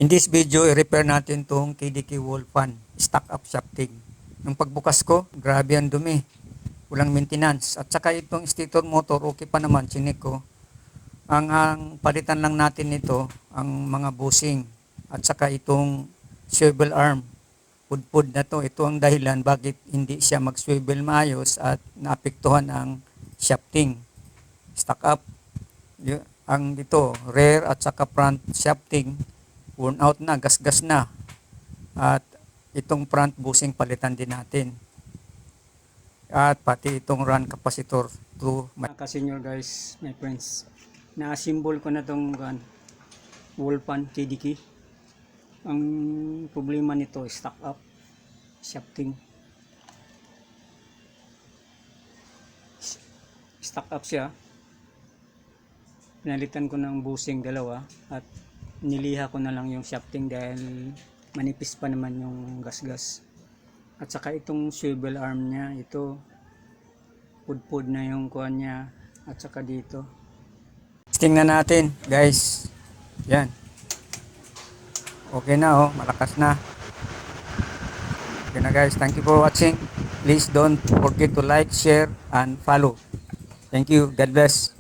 In this video, i-repair natin tong KDK wall fan, stock up shafting. Nung pagbukas ko, grabe ang dumi. Walang maintenance. At saka itong stator motor, okay pa naman, chinik ko. Ang palitan lang natin nito, ang mga bushing. At saka itong swivel arm. Pudpud na to. Ito ang dahilan bakit hindi siya mag-swivel maayos at naapektuhan ang shafting. Stock up. Ang dito, rear at saka front shafting. Worn out na, gasgas na. At itong front bushing palitan din natin. At pati itong run capacitor to senior guys, my friends. Na-assemble ko na itong wall fan KDK. Ang problema nito, stock up shafting. Stock up siya. Pinalitan ko ng bushing dalawa at niliha ko na lang yung shafting dahil manipis pa naman yung gasgas. At saka itong swivel arm niya, ito pudpud na yung kuhan niya. At saka dito tingnan natin guys. Yan, okay na, oh, malakas na. Okay na guys, thank you for watching. Please don't forget to like, share and follow. Thank you, God bless.